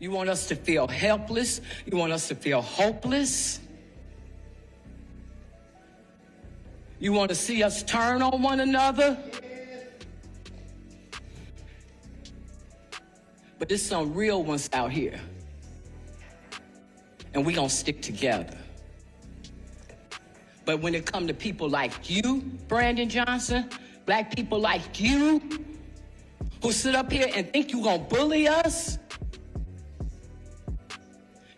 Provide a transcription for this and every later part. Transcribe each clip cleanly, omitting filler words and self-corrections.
You want us to feel helpless? You want us to feel hopeless? You want to see us turn on one another? But there's some real ones out here. And we gonna stick together. But when it come to people like you, Brandon Johnson, black people like you, who sit up here and think you gonna bully us,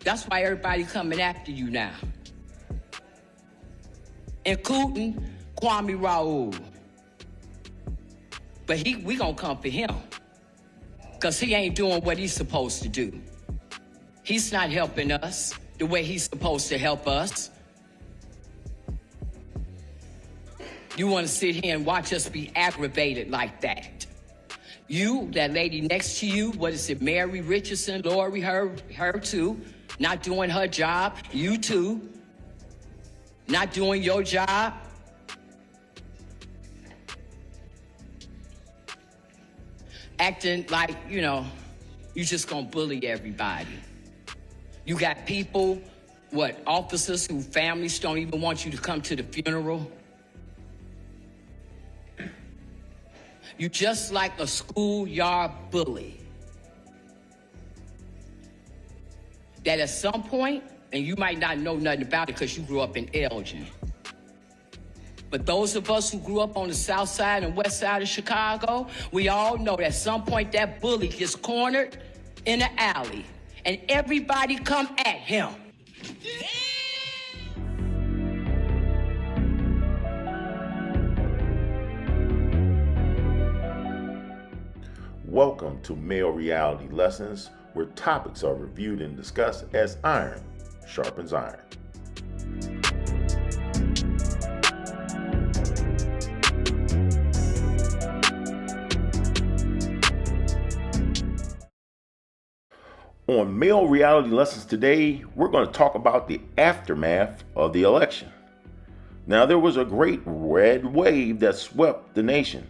that's why everybody coming after you now. Including Kwame Raoul. But we gonna come for him. Because he ain't doing what he's supposed to do. He's not helping us the way he's supposed to help us. You want to sit here and watch us be aggravated like that. You, that lady next to you, what is it, Mary Richardson, Lori, her too, not doing her job. You too, not doing your job. Acting like, you just gonna bully everybody. You got people, officers whose families don't even want you to come to the funeral. You just like a schoolyard bully. That at some point, and you might not know nothing about it because you grew up in Elgin, but those of us who grew up on the south side and west side of Chicago, we all know that at some point that bully gets cornered in an alley and everybody come at him. Welcome to Male Reality Lessons, where topics are reviewed and discussed as iron sharpens iron. On Male Reality Lessons today, we're going to talk about the aftermath of the election. Now, there was a great red wave that swept the nation,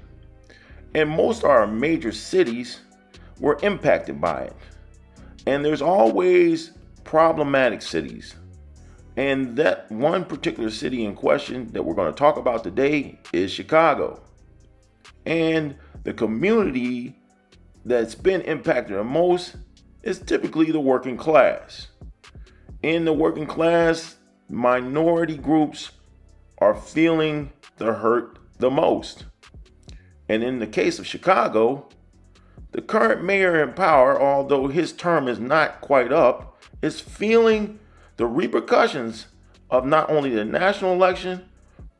and most of our major cities were impacted by it. And there's always problematic cities. And that one particular city in question that we're going to talk about today is Chicago. And the community that's been impacted the most is typically the working class. In the working class, minority groups are feeling the hurt the most. And in the case of Chicago, the current mayor in power, although his term is not quite up, is feeling the repercussions of not only the national election,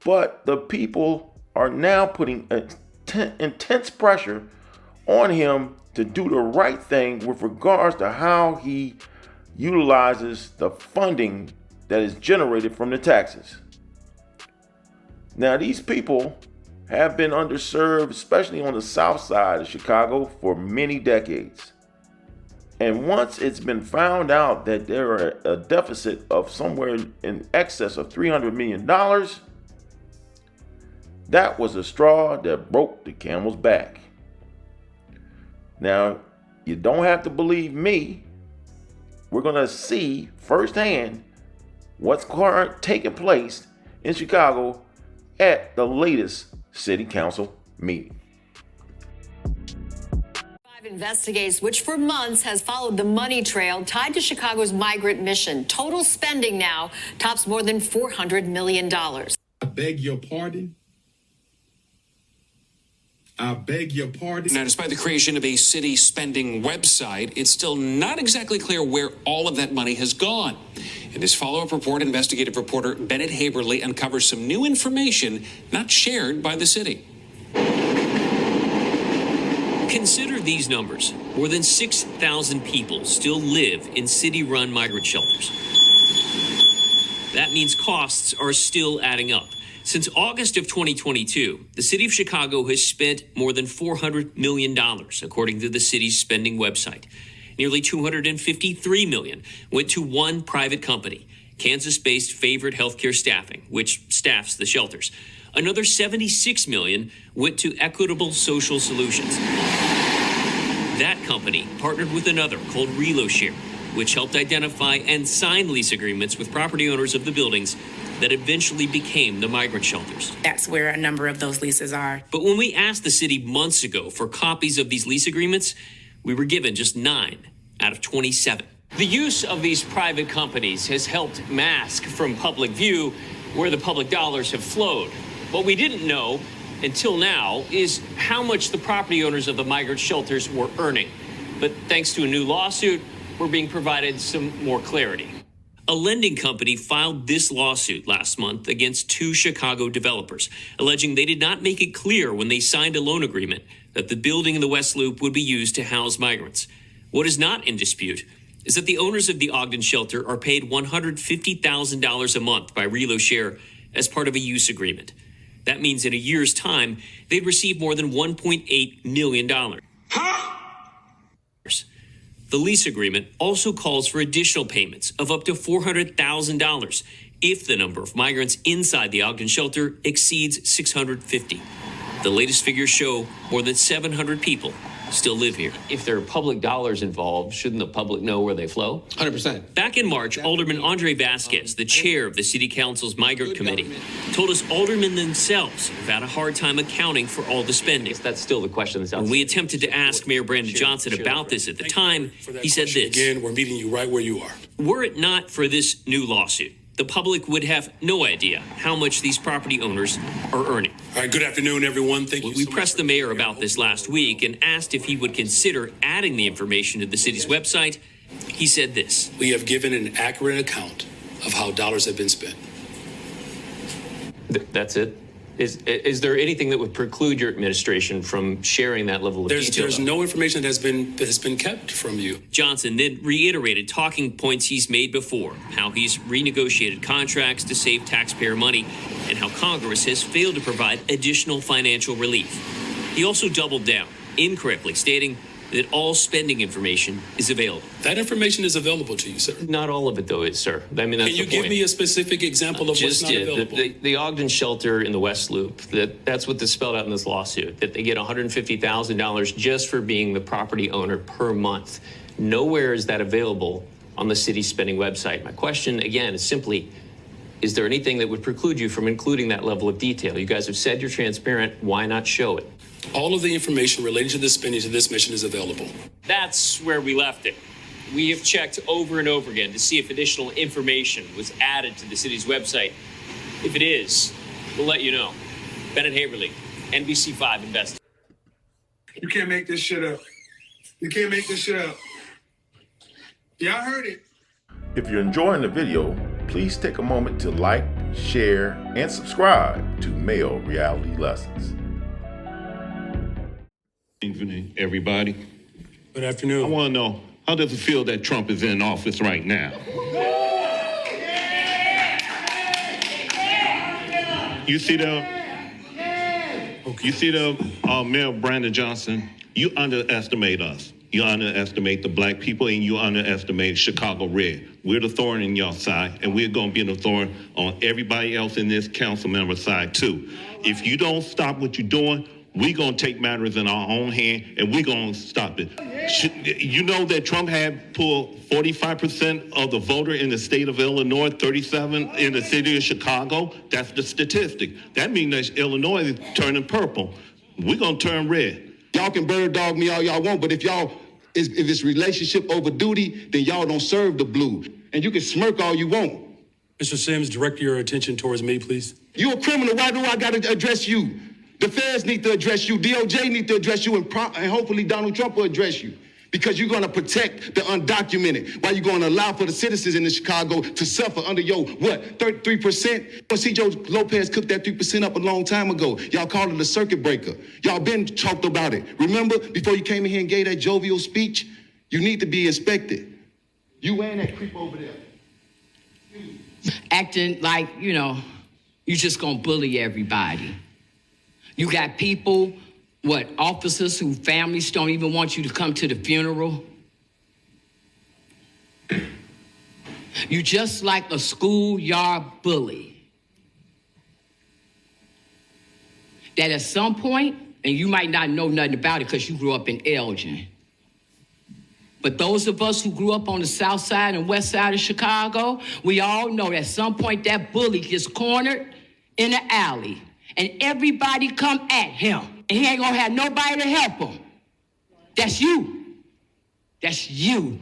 but the people are now putting intense pressure on him to do the right thing with regards to how he utilizes the funding that is generated from the taxes. Now, these people have been underserved, especially on the south side of Chicago, for many decades. And once it's been found out that there are a deficit of somewhere in excess of $300 million, that was the straw that broke the camel's back. Now, you don't have to believe me. We're going to see firsthand what's taking place in Chicago at the latest city council meeting. Investigates which for months has followed the money trail tied to Chicago's migrant mission. Total spending now tops more than $400 million. I beg your pardon. I beg your pardon. Now, despite the creation of a city spending website, it's still not exactly clear where all of that money has gone. In this follow-up report, investigative reporter Bennett Haberly uncovers some new information not shared by the city. Consider these numbers. More than 6,000 people still live in city-run migrant shelters. That means costs are still adding up. Since August of 2022, the city of Chicago has spent more than $400 million, according to the city's spending website. Nearly $253 million went to one private company, Kansas-based Favorite Healthcare Staffing, which staffs the shelters. Another $76 million went to Equitable Social Solutions. That company partnered with another called ReloShare, which helped identify and sign lease agreements with property owners of the buildings that eventually became the migrant shelters. That's where a number of those leases are. But when we asked the city months ago for copies of these lease agreements, we were given just 9 out of 27. The use of these private companies has helped mask from public view where the public dollars have flowed. What we didn't know until now is how much the property owners of the migrant shelters were earning. But thanks to a new lawsuit, we're being provided some more clarity. A lending company filed this lawsuit last month against 2 Chicago developers, alleging they did not make it clear when they signed a loan agreement that the building in the West Loop would be used to house migrants. What is not in dispute is that the owners of the Ogden shelter are paid $150,000 a month by ReloShare as part of a use agreement. That means in a year's time, they'd receive more than $1.8 million. The lease agreement also calls for additional payments of up to $400,000 if the number of migrants inside the Ogden shelter exceeds 650. The latest figures show more than 700 people still live here. If there are public dollars involved, shouldn't the public know where they flow? 100%. Back in March, Alderman Andre Vasquez, the chair of the City Council's Migrant Committee, told us aldermen themselves have had a hard time accounting for all the spending. That's still the question that's out. When we attempted to ask Mayor Brandon Johnson about this at the time, he said this. Again, we're meeting you right where you are. Were it not for this new lawsuit, the public would have no idea how much these property owners are earning. All right, good afternoon, everyone. Thank you. We pressed the mayor about this last week and asked if he would consider adding the information to the city's website. He said this. We have given an accurate account of how dollars have been spent. That's it? Is there anything that would preclude your administration from sharing that level of detail? There's no information that has been kept from you. Johnson then reiterated talking points he's made before, how he's renegotiated contracts to save taxpayer money, and how Congress has failed to provide additional financial relief. He also doubled down, incorrectly stating that all spending information is available. That information is available to you, sir. Not all of it, though, is, sir. I mean, that's Can you the give point. me a specific example of what's not available? The Ogden shelter in the West Loop, that's what is spelled out in this lawsuit, that they get $150,000 just for being the property owner per month. Nowhere is that available on the city's spending website. My question, again, is simply, is there anything that would preclude you from including that level of detail? You guys have said you're transparent. Why not show it? All of the information related to the spending to this mission is available. That's where we left it. We have checked over and over again to see if additional information was added to the city's website. If it is, we'll let you know. Bennett Haverly, NBC5 Investigation. You can't make this shit up. You can't make this shit up. Yeah, I heard it. If you're enjoying the video, please take a moment to like, share, and subscribe to Male Reality Lessons. Evening, everybody. Good afternoon. I want to know, how does it feel that Trump is in office right now? You see Mayor Brandon Johnson, you underestimate us. You underestimate the black people, and you underestimate Chicago Red. We're the thorn in your side, and we're going to be the thorn on everybody else in this council member side, too. If you don't stop what you're doing, we're going to take matters in our own hand, and we're going to stop it. You know that Trump had pulled 45% of the voter in the state of Illinois, 37 in the city of Chicago? That's the statistic. That means that Illinois is turning purple. We're going to turn red. Y'all can bird dog me all y'all want, but if it's relationship over duty, then y'all don't serve the blue. And you can smirk all you want. Mr. Sims, direct your attention towards me, please. You a criminal. Why do I got to address you? The feds need to address you. DOJ need to address you, and hopefully Donald Trump will address you. Because you're going to protect the undocumented. Why you going to allow for the citizens in Chicago to suffer under your, 33%? Well, see, Joe Lopez cooked that 3% up a long time ago. Y'all called it a circuit breaker. Y'all been talked about it. Remember, before you came in here and gave that jovial speech, you need to be inspected. You and that creep over there. Acting like, you just gonna bully everybody. You got people, officers whose families don't even want you to come to the funeral. You just like a schoolyard bully. That at some point, and you might not know nothing about it because you grew up in Elgin, But those of us who grew up on the south side and west side of Chicago, we all know at some point that bully gets cornered in the alley and everybody come at him and he ain't gonna have nobody to help him. That's you. That's you.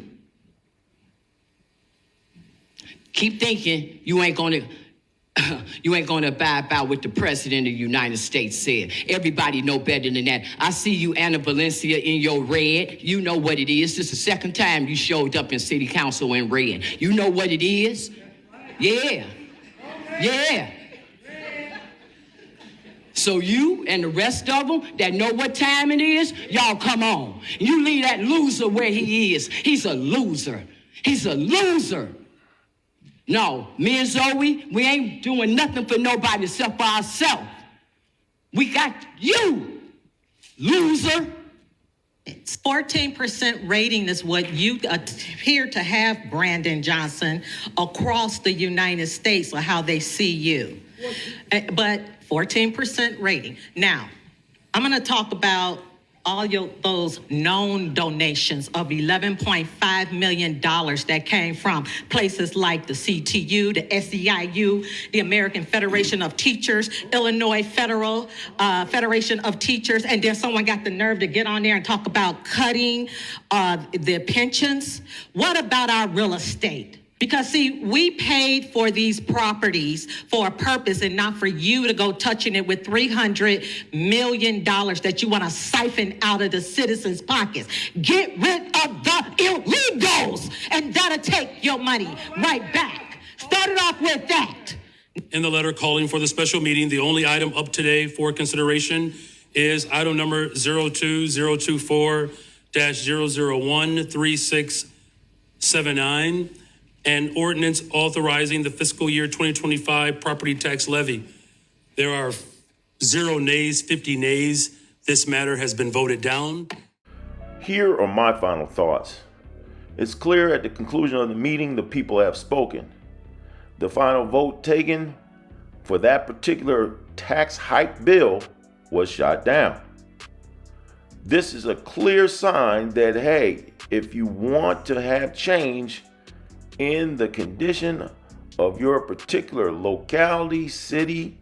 Keep thinking you ain't gonna abide by what the President of the United States said. Everybody know better than that. I see you, Anna Valencia, in your red. You know what it is. This is the second time you showed up in City Council in red. You know what it is? Yeah. Yeah. So you and the rest of them that know what time it is, y'all come on. You leave that loser where he is. He's a loser. He's a loser. No, me and Zoe, we ain't doing nothing for nobody except for ourselves. We got you, loser. It's 14% rating is what you appear to have, Brandon Johnson, across the United States, or how they see you. But 14% rating. Now, I'm going to talk about all those known donations of $11.5 million that came from places like the CTU, the SEIU, the American Federation of Teachers, Illinois Federation of Teachers, and then someone got the nerve to get on there and talk about cutting their pensions. What about our real estate? Because, see, we paid for these properties for a purpose and not for you to go touching it with $300 million that you want to siphon out of the citizens' pockets. Get rid of the illegals, and that'll take your money right back. Start it off with that. In the letter calling for the special meeting, the only item up today for consideration is item number 02024-0013679. An ordinance authorizing the fiscal year 2025 property tax levy. There are 0 nays, 50 nays. This matter has been voted down. Here are my final thoughts. It's clear at the conclusion of the meeting the people have spoken. The final vote taken for that particular tax hike bill was shot down. This is a clear sign that, hey, if you want to have change in the condition of your particular locality, city,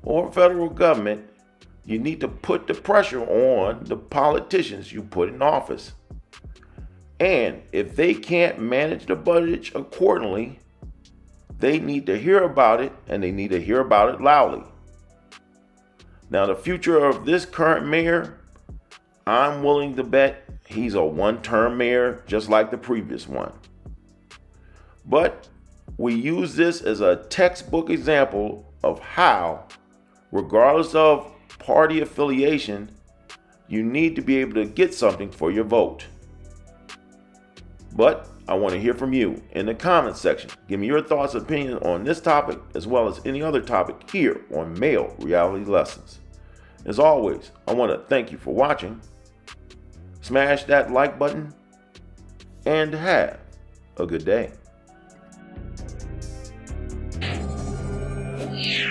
or federal government, you need to put the pressure on the politicians you put in office. And if they can't manage the budget accordingly, they need to hear about it, and they need to hear about it loudly. Now, the future of this current mayor, I'm willing to bet he's a one-term mayor just like the previous one. But we use this as a textbook example of how, regardless of party affiliation, you need to be able to get something for your vote. But I want to hear from you in the comments section. Give me your thoughts and opinions on this topic as well as any other topic here on Male Reality Lessons. As always, I want to thank you for watching. Smash that like button and have a good day. Yeah.